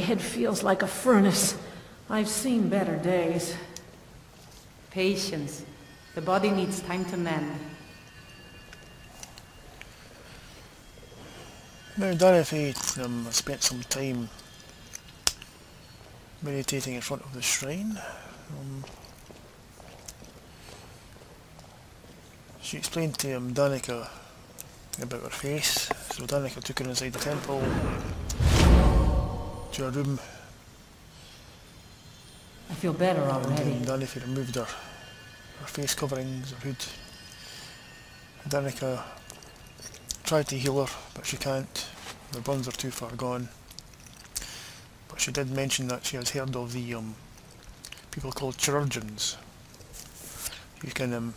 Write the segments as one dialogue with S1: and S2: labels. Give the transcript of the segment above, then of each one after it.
S1: head feels like a furnace. I've seen better days.
S2: Patience. The body needs time to mend.
S3: Now, Danifae spent some time meditating in front of the shrine. She explained to Danica about her face, so Danica took her inside the temple to her room.
S1: I feel better already.
S3: And Danifae removed her face coverings, her hood. Danica tried to heal her, but she can't. The burns are too far gone. But she did mention that she has heard of the people called chirurgeons. You can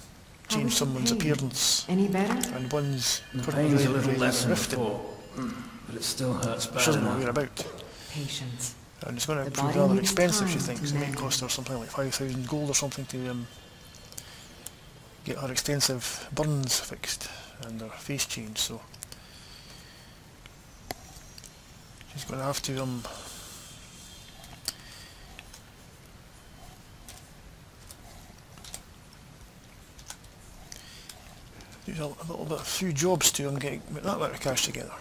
S3: change someone's appearance.
S1: Any better?
S3: And one's
S4: the pain's a little less than before, but it still hurts bad
S3: she doesn't know
S4: enough.
S3: where about.
S1: Patience.
S3: And it's going to
S1: The
S3: prove
S1: body
S3: rather
S1: needs
S3: expensive, she
S1: time
S3: thinks.
S1: to
S3: It might
S1: mend.
S3: cost her something like 5,000 gold or something to get her extensive burns fixed and her face changed, so she's going to have to do a few jobs to get that amount of cash together.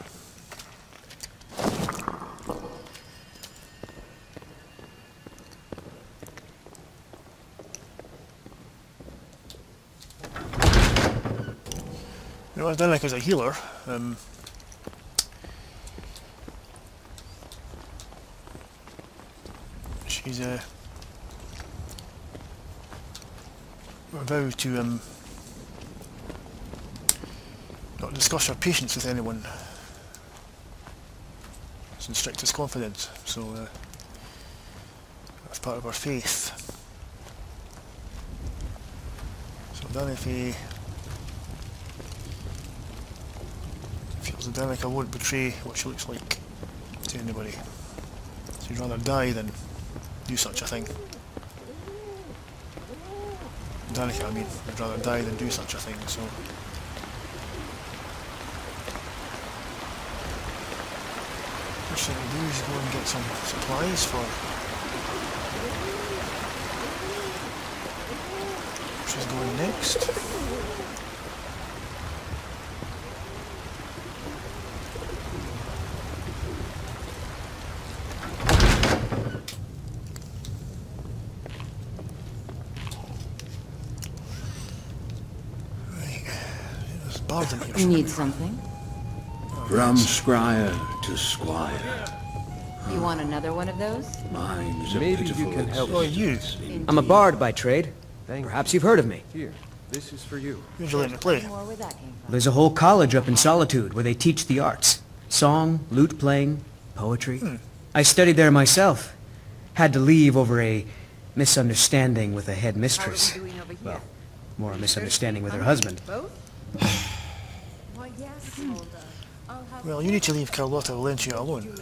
S3: You know, I've done like as a healer. She's vowed to not discuss her patients with anyone. It's in strictest confidence, so that's part of her faith. So Danifae feels that Danica won't betray what she looks like to anybody. She'd rather die than do such a thing. Danica, I mean, would rather die than do such a thing, so... First thing we do is go and get some supplies for... She's going next.
S1: You need something?
S5: From squire to squire.
S2: You want another one of those?
S5: Mine's a
S6: Maybe
S5: pitiful
S6: you can help.
S3: Oh, you.
S6: I'm a bard by trade. Perhaps you've heard of me.
S7: Here, this is for you.
S3: Who'd you like to play?
S2: More where that came from.
S6: There's a whole college up in Solitude where they teach the arts. Song, lute playing, poetry. I studied there myself. Had to leave over a misunderstanding with a head mistress.
S2: How are we doing over here?
S6: Well, more a misunderstanding with her husband.
S2: Both? Why, yes, Hulda. I'll have
S3: Well, you need to leave Carlotta Valencia alone.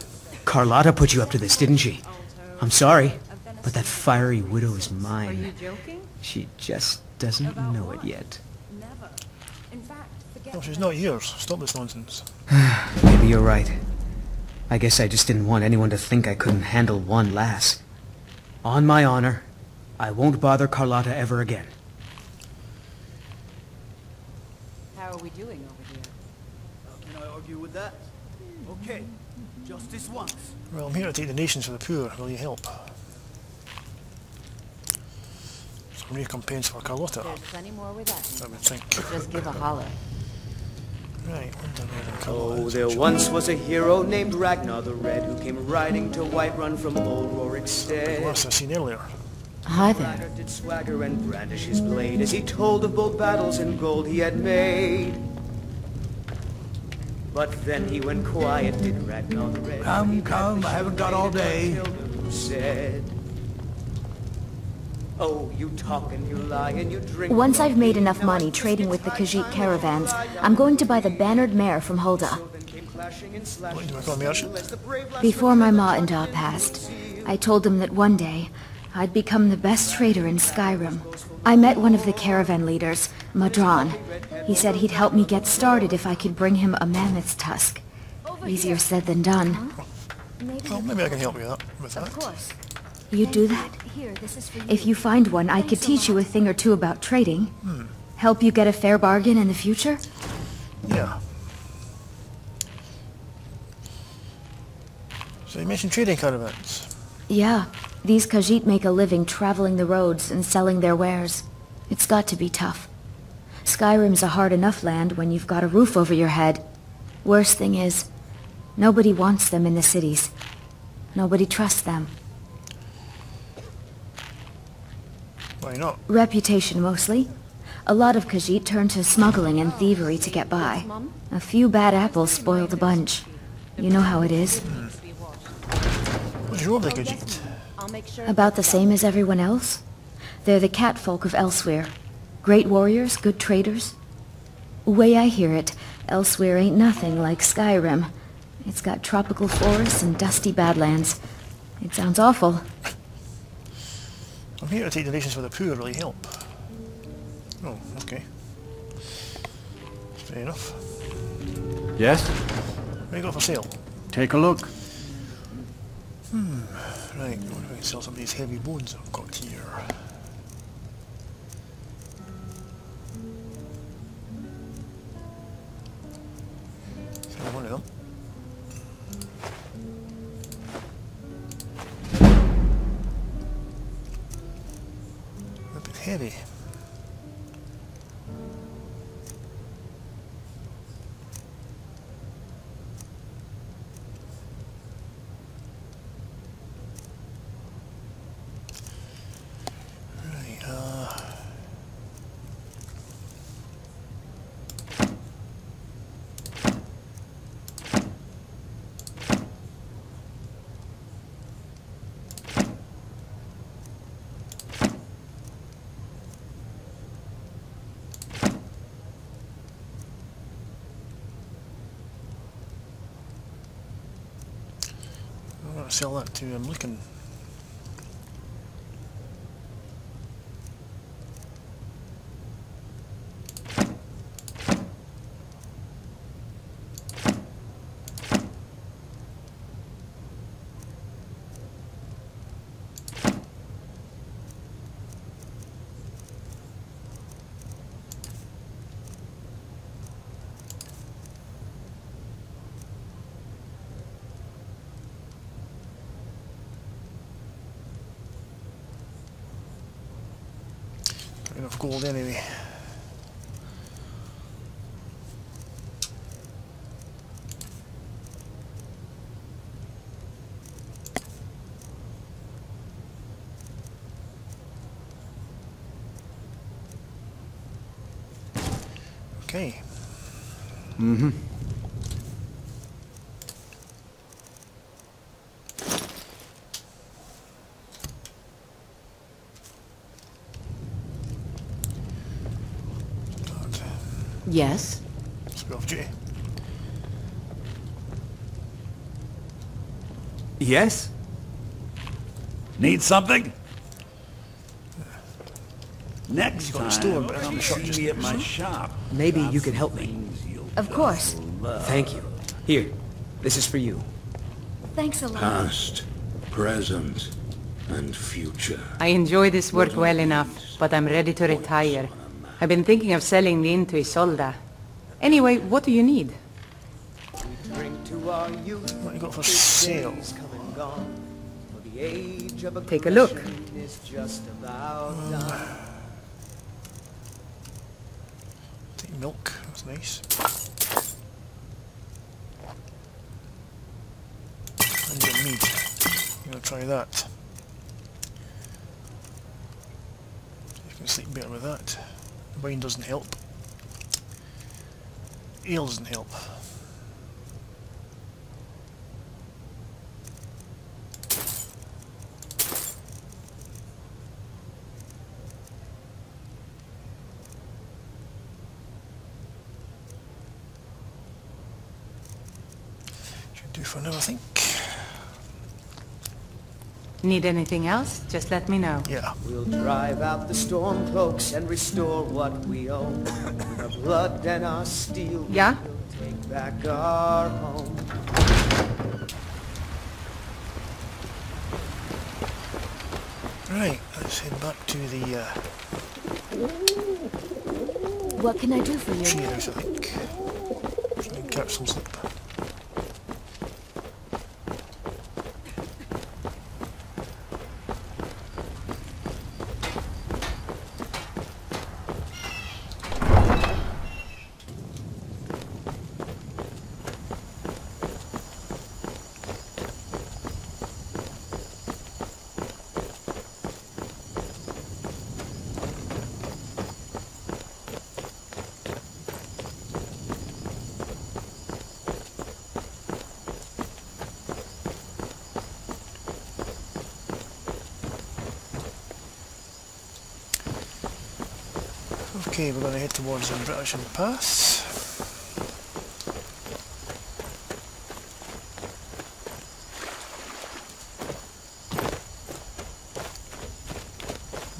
S6: Carlotta put you up to this, didn't she? I'm sorry, but that fiery widow is
S2: Are you
S6: mine.
S2: joking?
S6: She just doesn't know it yet.
S2: Never. In fact, forget
S3: No, she's not yours. Stop this nonsense.
S6: Maybe you're right. I guess I just didn't want anyone to think I couldn't handle one lass. On my honor, I won't bother Carlotta ever again.
S2: How are we doing over here?
S8: How can I argue with that? Okay, justice once.
S3: Well, I'm here to take the nations for the poor. Will you help? Some recompense for Carlotta,
S2: There's plenty more where that came
S3: I would think.
S2: from. Just give a holler.
S3: Right, we're done with Carlotta.
S9: Oh, there once was a hero named Ragnar the Red who came riding to Whiterun from old Rorikstead.
S3: Last I seen earlier.
S1: Hi there.
S9: Ragnar did swagger and brandish his blade as he told of bold battles and gold he had made. But then he went quiet, did Ragnar the Red.
S8: Come, I haven't got all day.
S9: Who said, "Oh, you talk and you lie and you drink."
S10: Once I've made enough money trading with the Khajiit caravans, I'm going to buy the bannered mare from Hulda.
S3: What, do I call me merchant?
S10: Before my ma and Da passed, I told them that one day I'd become the best trader in Skyrim. I met one of the caravan leaders, Madron. He said he'd help me get started if I could bring him a mammoth's tusk. Easier said than done.
S3: Well, maybe I can help you with that.
S2: Of course.
S10: You do that?
S2: Here, this is for you.
S10: If you find one, I could teach you a thing or two about trading. Help you get a fair bargain in the future?
S3: Yeah. So you mentioned trading caravans.
S10: Yeah. These Khajiit make a living traveling the roads and selling their wares. It's got to be tough. Skyrim's a hard enough land when you've got a roof over your head. Worst thing is, nobody wants them in the cities. Nobody trusts them.
S3: Why not?
S10: Reputation, mostly. A lot of Khajiit turn to smuggling and thievery to get by. A few bad apples spoil the bunch. You know how it is.
S3: What's your the Khajiit?
S2: I'll make sure.
S10: About the same as everyone else. They're the catfolk of Elsewhere. Great warriors, good traders. Way I hear it, Elsewhere ain't nothing like Skyrim. It's got tropical forests and dusty badlands. It sounds awful.
S3: I'm here to take donations for the poor, really help. Oh, okay. Fair enough.
S5: Yes?
S3: What you got for sale?
S5: Take a look.
S3: Right, what do I can sell some of these heavy bones I've got here? Sell one of them. A bit heavy. I'm going to sell that to Lincoln. Enough gold anyway. Okay.
S5: Mm-hmm.
S1: Yes?
S3: Let's go off duty.
S7: Yes? Need something? Next
S3: He's got a
S7: time,
S3: store, but I'm sure
S7: see
S3: just
S7: me at my shop.
S6: Maybe you could help me.
S2: Of course.
S6: Thank you. Here, this is for you.
S2: Thanks a lot.
S5: Past, present, and future.
S11: I enjoy this work well enough, but I'm ready to retire. I've been thinking of selling the inn to Isolda. Anyway, what do you need?
S9: We drink to our youth.
S3: What you got for
S9: This
S3: sale?
S9: day's come and gone. For the age of
S11: Take a look.
S9: aggression is just about done.
S3: Take milk, that's nice. And your meat. I'm gonna try that. You can sleep better with that. Wine doesn't help. Ale doesn't help. Should do for now, I think.
S11: Need anything else? Just let me know.
S3: Yeah.
S9: We'll drive out the storm cloaks and restore what we own. With our blood and our steel,
S11: Yeah?
S9: we'll take back our home.
S3: Right, let's head back to the
S10: What can I do for you?
S3: tree house, I think. Try and catch some sleep. Okay, we're going to head towards the British Pass.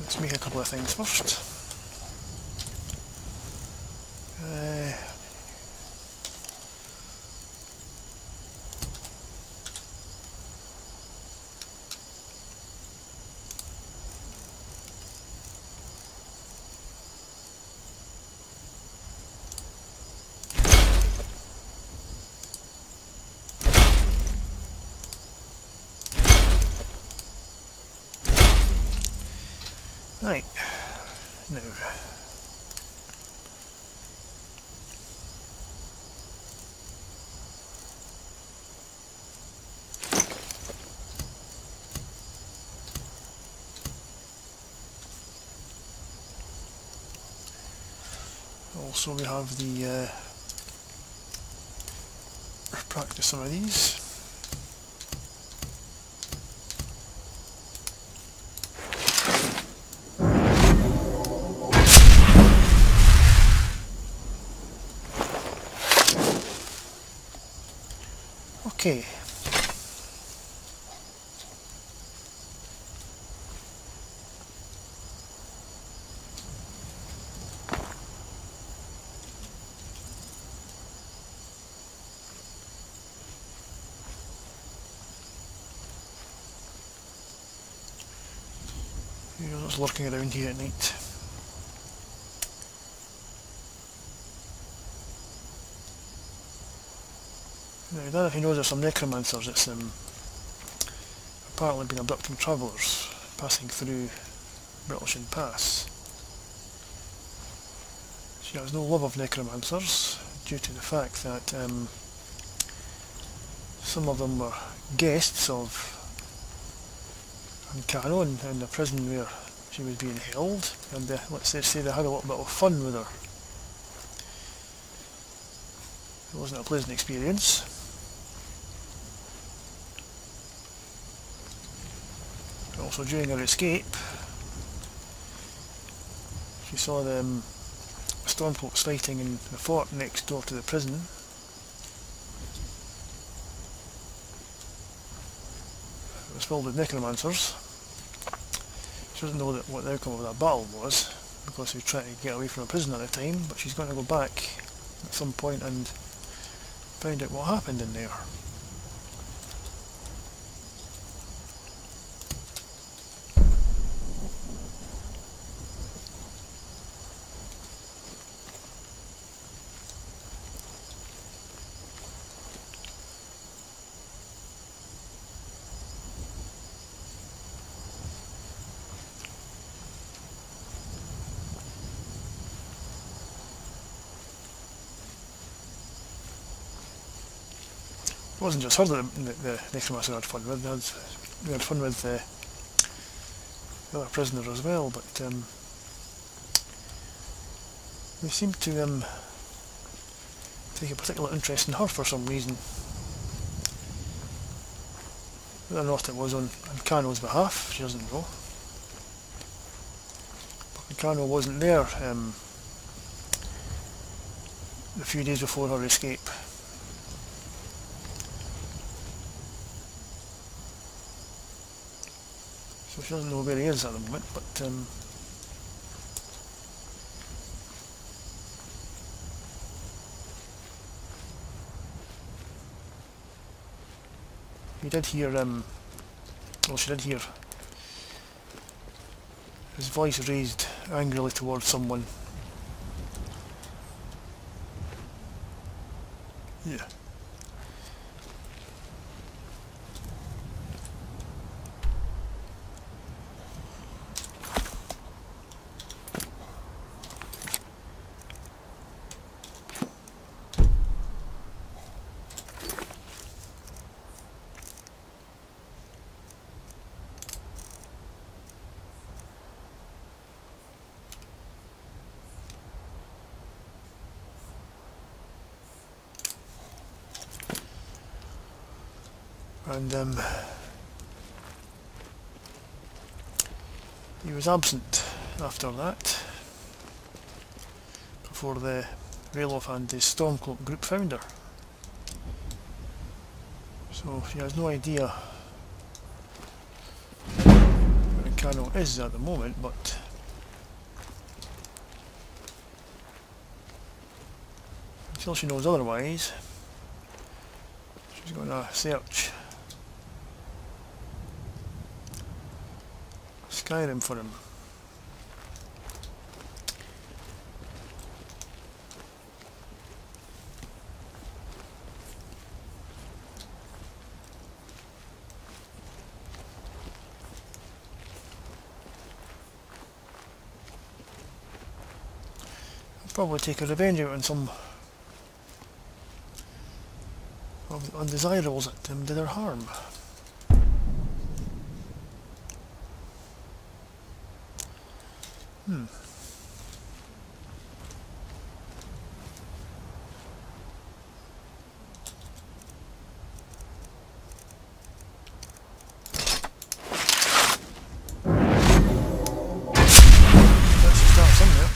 S3: Let's make a couple of things first. Right, now, also we have the practice some of these. Okay. You're just lurking around here at night. Now, I don't know if you know there's some necromancers that's apparently been abducting travellers passing through British Pass. She has no love of necromancers due to the fact that some of them were guests of Cano in the prison where she was being held, and let's just say they had a little bit of fun with her. It wasn't a pleasant experience. Also, during her escape, she saw the Stormfolks fighting in the fort next door to the prison. It was filled with necromancers. She doesn't know what the outcome of that battle was, because she was trying to get away from the prison at the time, but she's going to go back at some point and find out what happened in there. It wasn't just her that the necromancer had fun with. They had fun with the other prisoner as well, but they seemed to take a particular interest in her for some reason. Whether or not it was on Cano's behalf, she doesn't know. But Cano wasn't there the few days before her escape. So she doesn't know where he is at the moment, but he did hear, well, she did hear His voice raised angrily towards someone. Yeah. And he was absent after that, before the Ralof and his Stormcloak group found her. So she has no idea where Cano is at the moment, but until she knows otherwise, she's going to search Skyrim for him. I'll probably take a revenge out on some of the undesirables that did her harm. Let's start somewhere.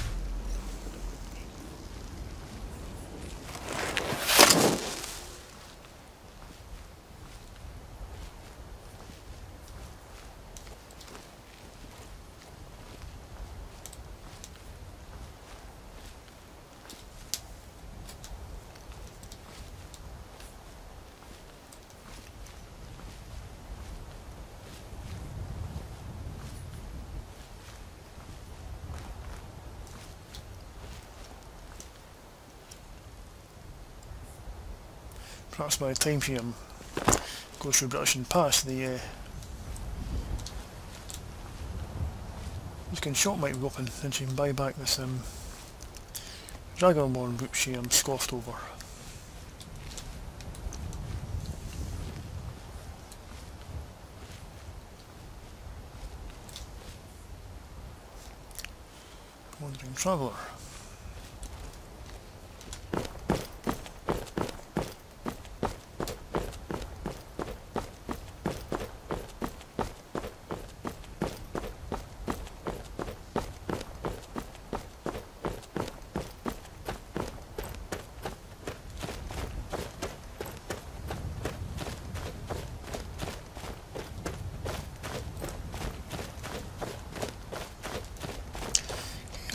S3: Perhaps by the time she goes through British and Pass, the Beacon shop might be open, and she can buy back this Dragonborn route she scoffed over. Wandering Traveller.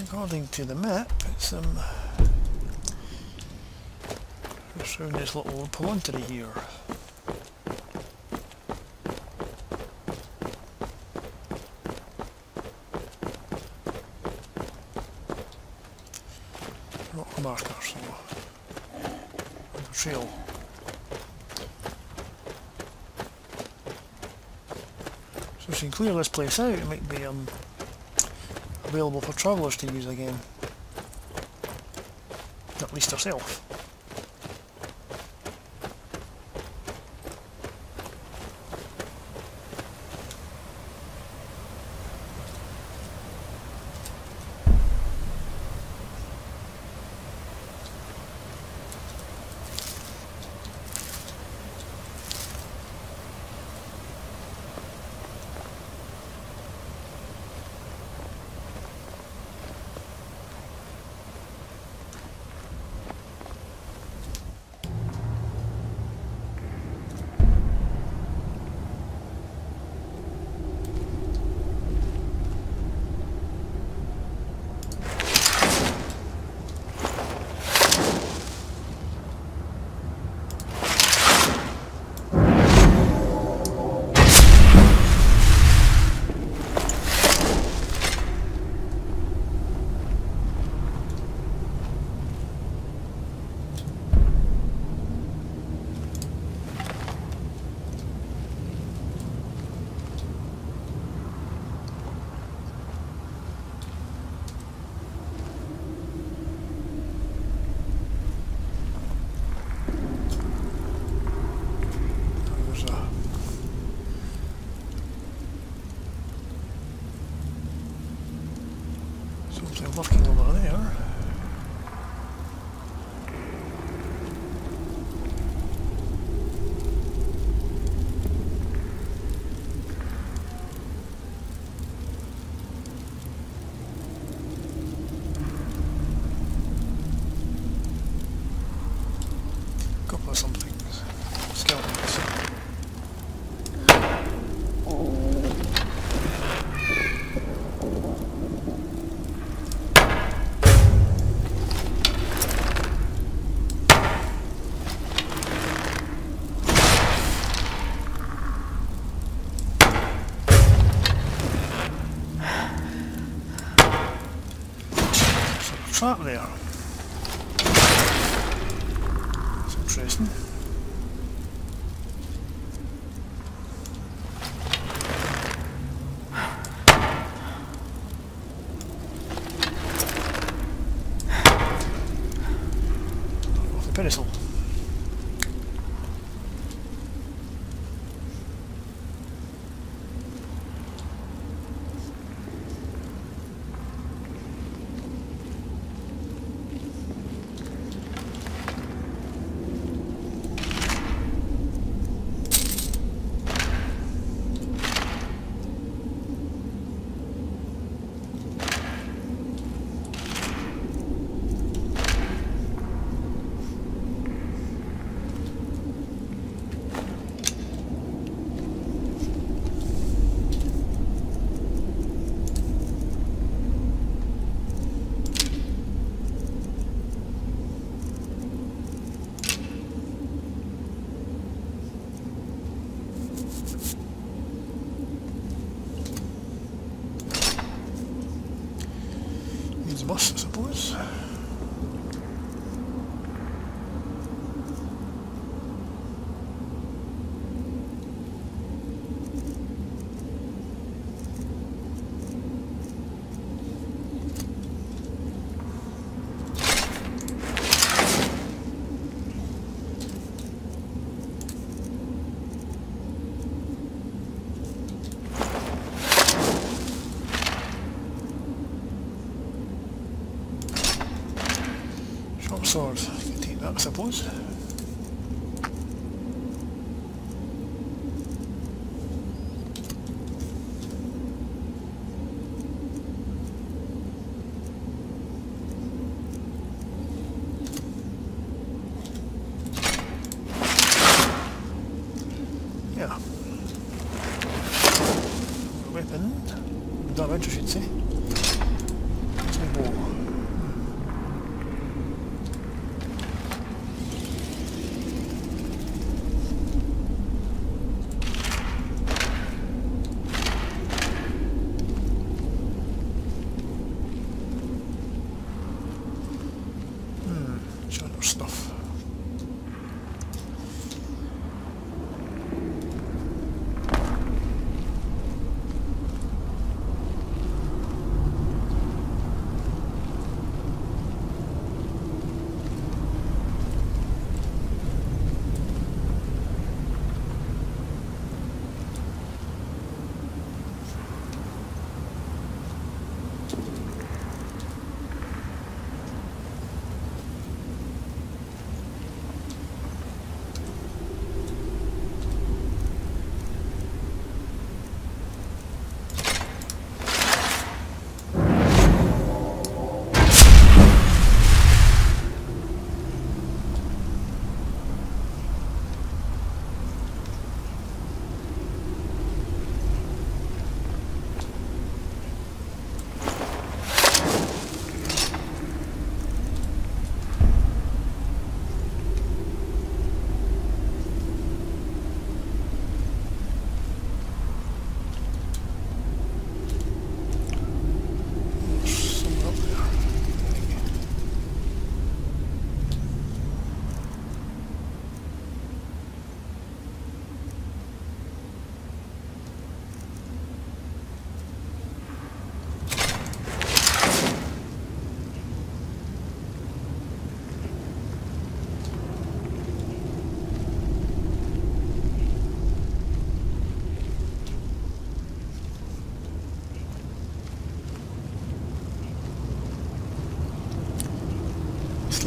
S3: According to the map, it's just around this little promontory here. Rock marker, so the trail. So she can clear this place out. It might be available for travellers to use again. At least herself. Something working over there. Couple of somethings. Skeletons. Trap there. That's interesting. Off the pedestal. Bus, I suppose. Sword. You can take that, I suppose. Yeah. Weapon. Damage, I should say. There's my bow. Stuff.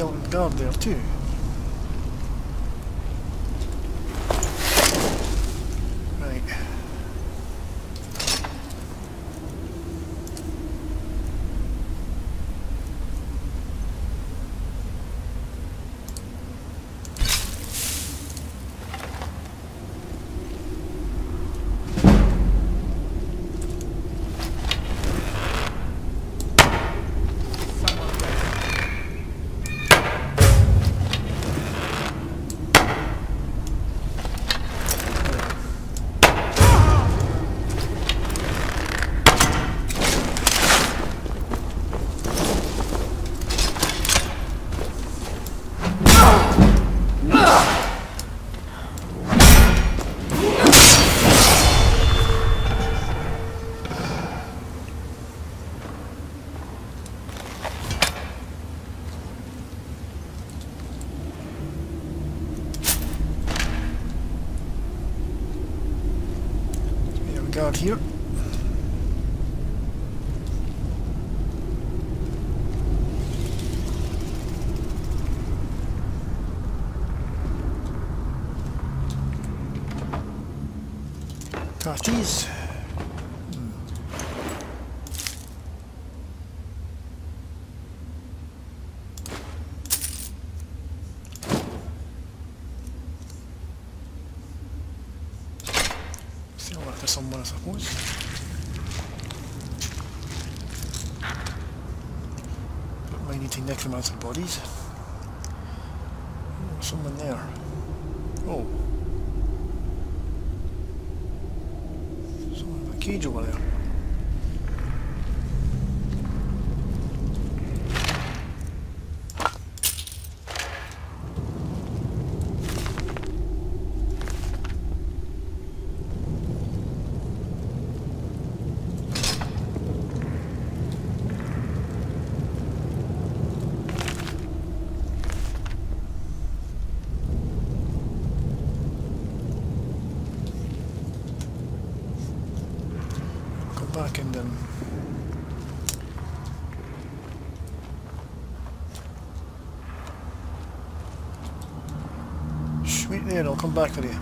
S3: skeleton guard there too. Right. Guard here. Parties. Still left there somewhere, I suppose. Might need to necromancer bodies. Oh, someone there. Oh. Someone in a cage over there. Back and wait there, I'll come back for you.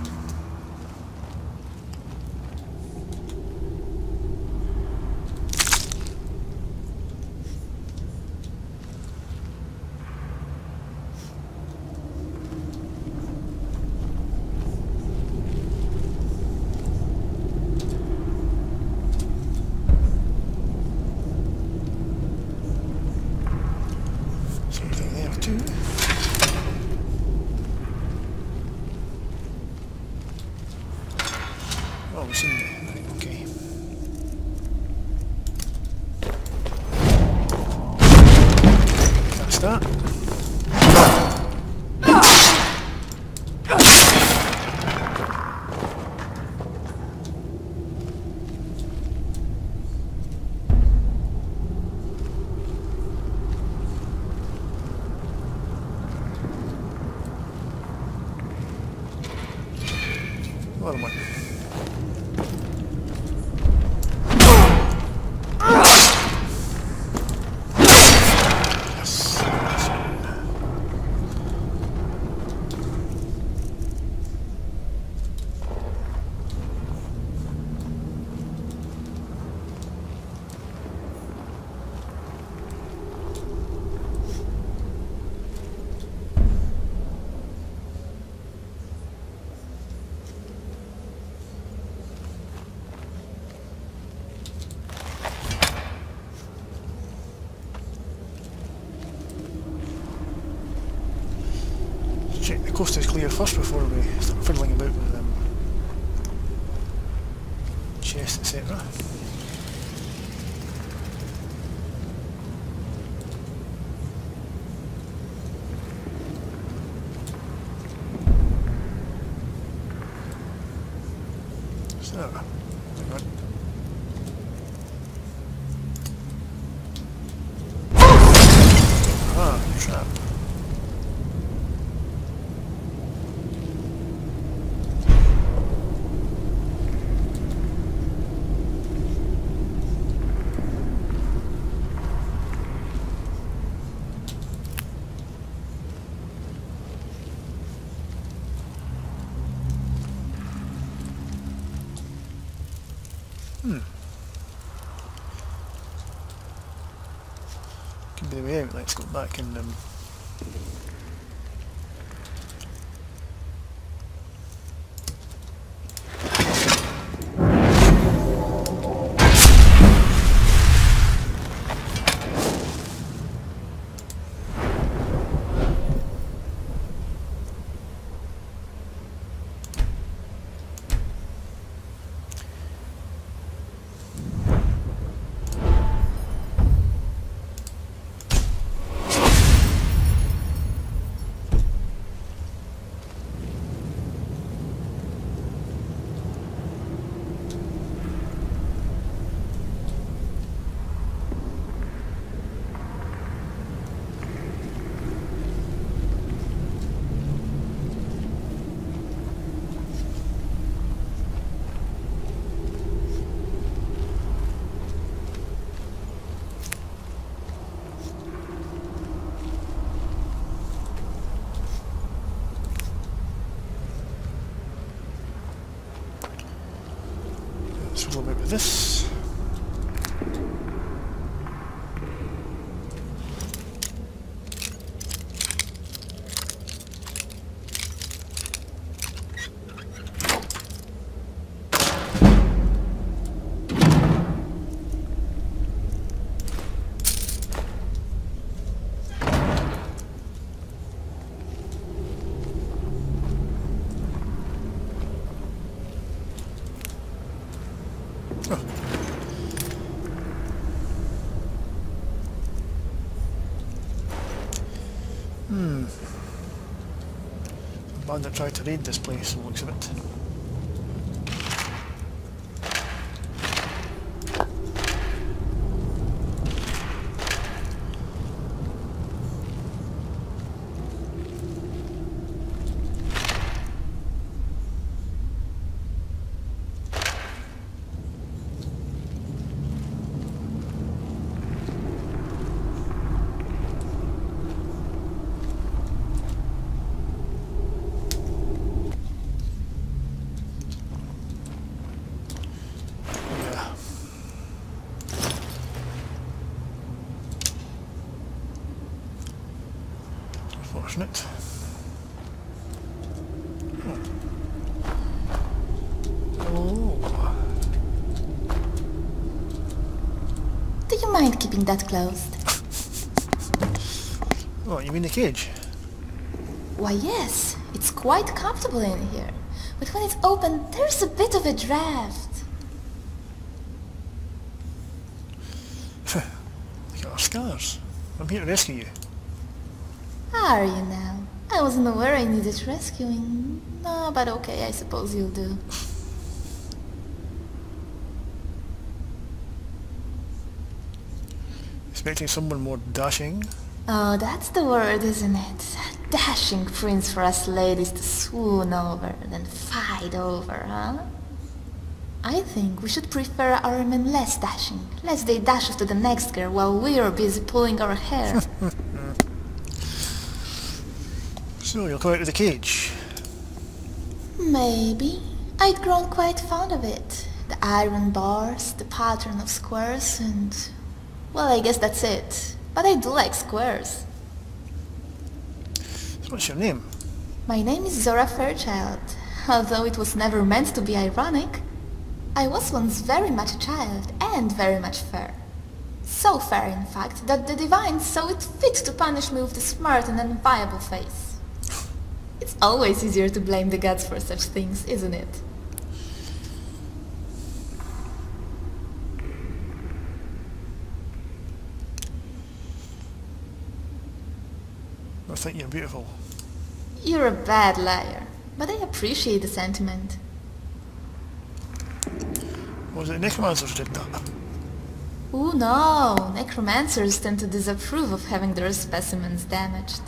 S3: Oh, we've seen it. Right, okay. That's that. Another one. Check the coast is clear first before we start fiddling about with chests, etc. So, trap. Could be the way out. Let's go back and let's roll a bit with this. A bandit tried to raid this place, from the looks of it. Unfortunate. Oh.
S12: Do you mind keeping that closed?
S3: Oh, you mean the cage?
S12: Why yes, it's quite comfortable in here. But when it's open, there's a bit of a draft.
S3: Look at our scars. I'm here to rescue you.
S12: Are you now? I wasn't aware I needed rescuing. No, but okay, I suppose you'll do.
S3: Expecting someone more dashing?
S12: Oh, that's the word, isn't it? A dashing prince for us ladies to swoon over, then fight over, huh? I think we should prefer our men less dashing, lest they dash us to the next girl while we're busy pulling our hair.
S3: So, you'll come out of the cage?
S12: Maybe. I'd grown quite fond of it. The iron bars, the pattern of squares, and... well, I guess that's it. But I do like squares.
S3: So what's your name?
S12: My name is Zora Fairchild, although it was never meant to be ironic. I was once very much a child, and very much fair. So fair, in fact, that the divines saw it fit to punish me with the smart and enviable face. It's always easier to blame the gods for such things, isn't it?
S3: I think you're beautiful.
S12: You're a bad liar, but I appreciate the sentiment.
S3: Was it necromancers did that?
S12: Oh no, necromancers tend to disapprove of having their specimens damaged.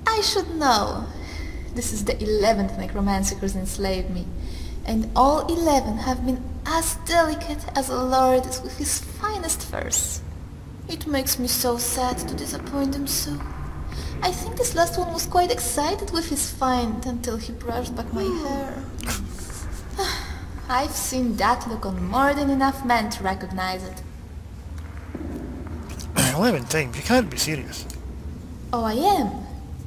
S12: I should know. This is the 11th necromancer who's enslaved me, and all 11 have been as delicate as a lord is with his finest furs. It makes me so sad to disappoint him so. I think this last one was quite excited with his find until he brushed back my hair. I've seen that look on more than enough men to recognize it.
S3: 11 times? You can't be serious.
S12: Oh, I am.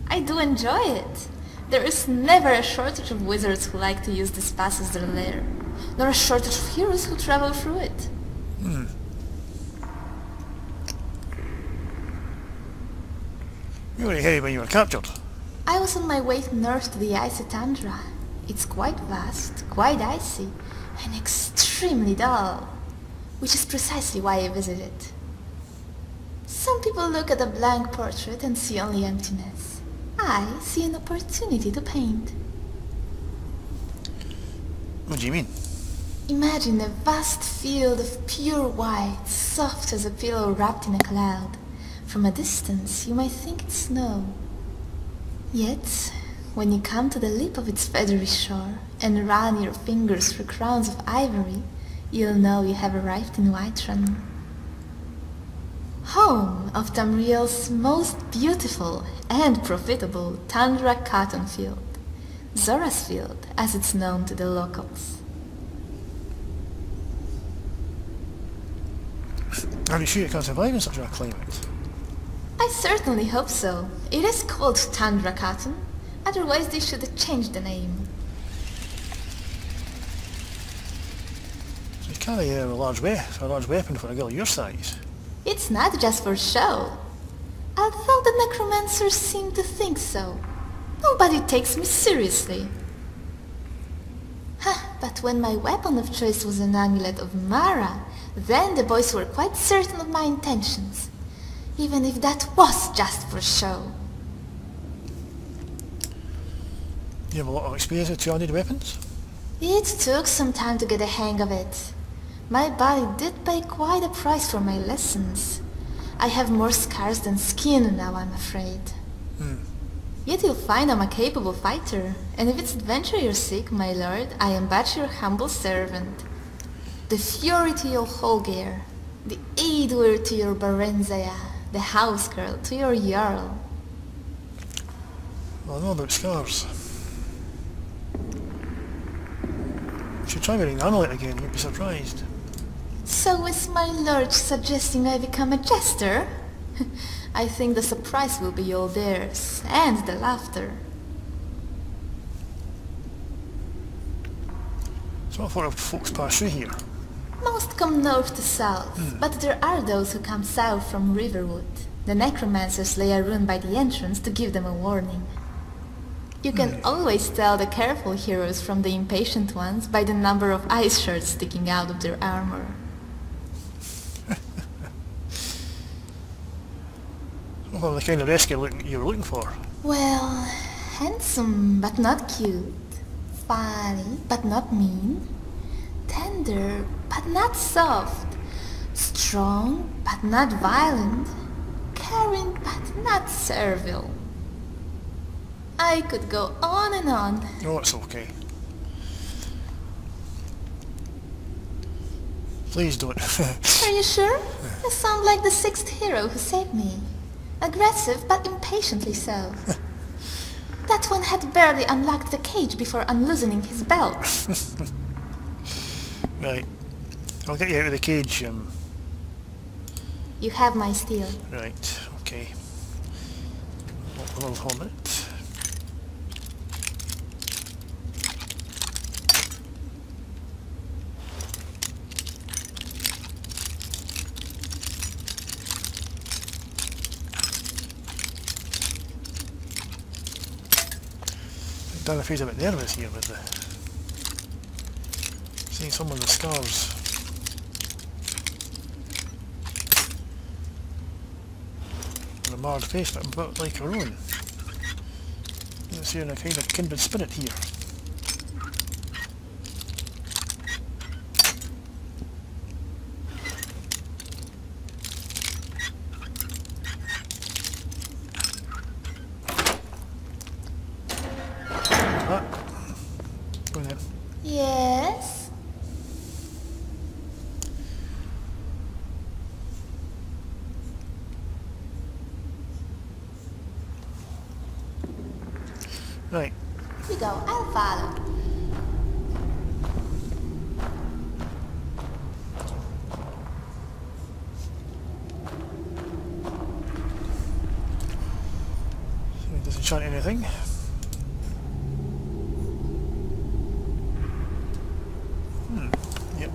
S12: I do enjoy it. There is never a shortage of wizards who like to use this pass as their lair, nor a shortage of heroes who travel through it.
S3: You were here when you were captured.
S12: I was on my way north to the icy tundra. It's quite vast, quite icy, and extremely dull, which is precisely why I visit it. Some people look at a blank portrait and see only emptiness. I see an opportunity to paint.
S3: What do you mean?
S12: Imagine a vast field of pure white, soft as a pillow wrapped in a cloud. From a distance, you might think it's snow. Yet, when you come to the lip of its feathery shore and run your fingers through crowns of ivory, you'll know you have arrived in Whiterun. Home of Tamriel's most beautiful and profitable tundra cotton field. Zora's field, as it's known to the locals.
S3: Are you sure you can survive in such a climate?
S12: I certainly hope so. It is called tundra cotton. Otherwise they should have changed the name.
S3: So you carry a large weapon for a girl your size.
S12: It's not just for show. Although the necromancers seem to think so. Nobody takes me seriously. But when my weapon of choice was an amulet of Mara, then the boys were quite certain of my intentions. Even if that was just for show.
S3: You have a lot of experience with two-handed weapons?
S12: It took some time to get a hang of it. My body did pay quite a price for my lessons. I have more scars than skin now, I'm afraid. Yet you'll find I'm a capable fighter, and if it's adventure you're seek, my lord, I am but your humble servant. The fury to your Holgeir, the Aidwer to your Barenzaya, the house girl to your Jarl.
S3: Well, I know about scars. You should try wearing the amulet again, you'd be surprised.
S12: So is my lord suggesting I become a jester? I think the surprise will be all theirs, and the laughter.
S3: So what sort of folks pass through here?
S12: Most come north to south, but there are those who come south from Riverwood. The necromancers lay a rune by the entrance to give them a warning. You can always tell the careful heroes from the impatient ones by the number of ice shards sticking out of their armor.
S3: What the kind of rescue you were looking for?
S12: Well, handsome but not cute. Funny but not mean. Tender but not soft. Strong but not violent. Caring but not servile. I could go on and on.
S3: Oh, it's okay. Please don't.
S12: Are you sure? You sound like the sixth hero who saved me. Aggressive but impatiently so. That one had barely unlocked the cage before unloosening his belt.
S3: Right. I'll get you out of the cage.
S12: You have my steel.
S3: Right, okay. A little helmet. Danifae's a bit nervous here with the seeing some of the scars. And a marred face, but a bit like her own. You see in a kind of kindred spirit here.
S12: Yes?
S3: Right.
S12: You go, I'll follow.
S3: enchant anything. Yep.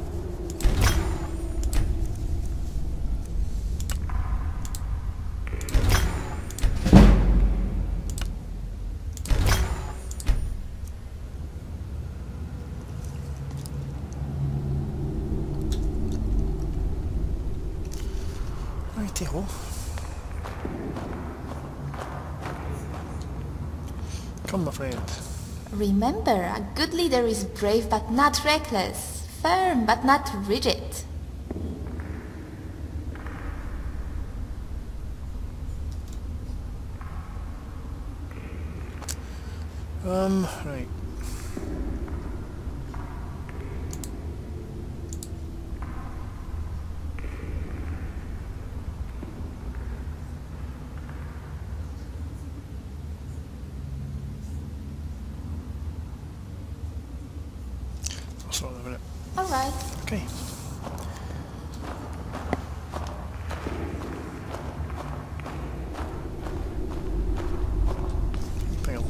S3: Righty-ho. Come, my friend.
S12: Remember, a good leader is brave but not reckless, firm but not rigid.
S3: Right. I'll sort that in a minute.
S12: Alright.
S3: Okay. Pale.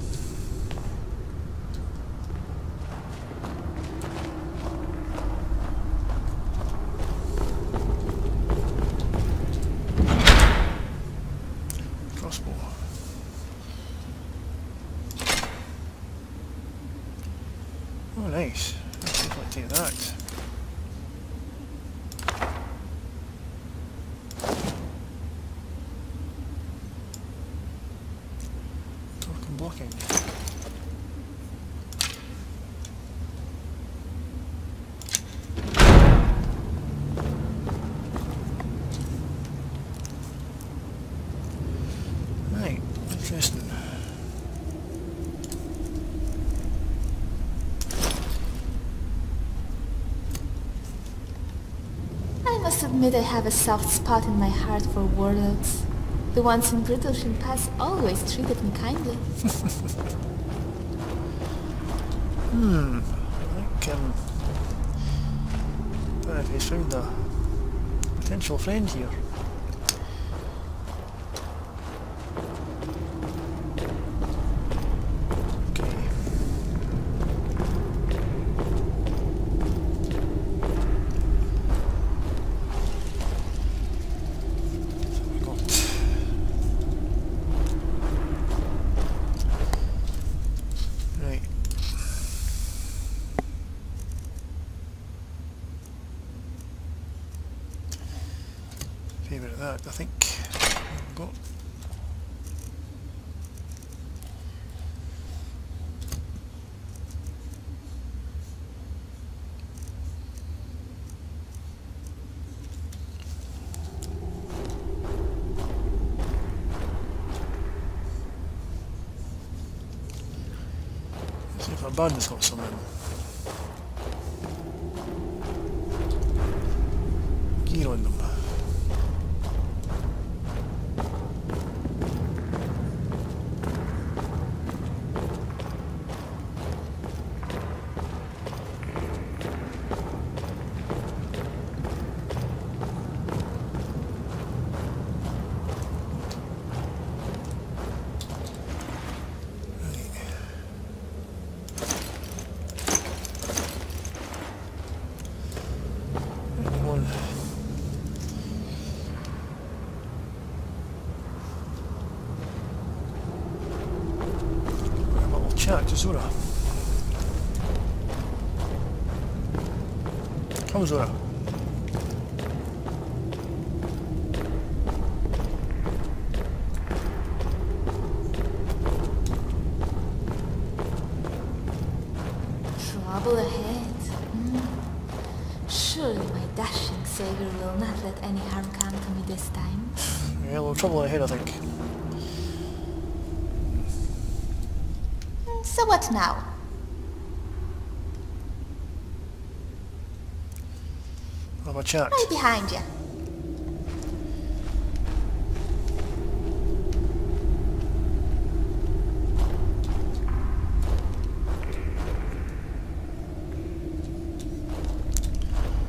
S3: Crossbow. Oh, nice. Let's see if I take that. Torque and blocking. Right, interesting.
S12: I must admit I have a soft spot in my heart for warlords. The ones in Brittlesham Pass always treated me kindly.
S3: I think, I don't know if he's found a potential friend here. Okay. So we got right. Favourite of that, I think. There we go. Let's see if our band has got some in. Gear on them. One. Have a little chat to Zora. Come, Zora.
S12: Trouble ahead. Surely my dashing savior will not let any harm come to me this time.
S3: Yeah, a little trouble ahead, I think.
S12: So what now?
S3: Have a chat.
S12: Right behind you.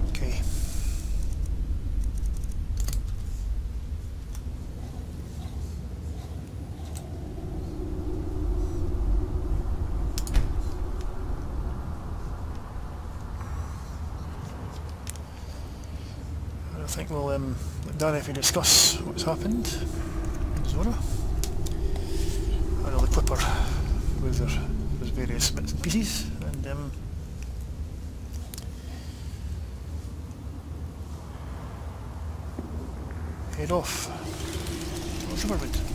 S3: Okay. I think we'll let Danifae discuss what's happened. Zora. And I'll equip her with her various bits and pieces, and head off. What's the word?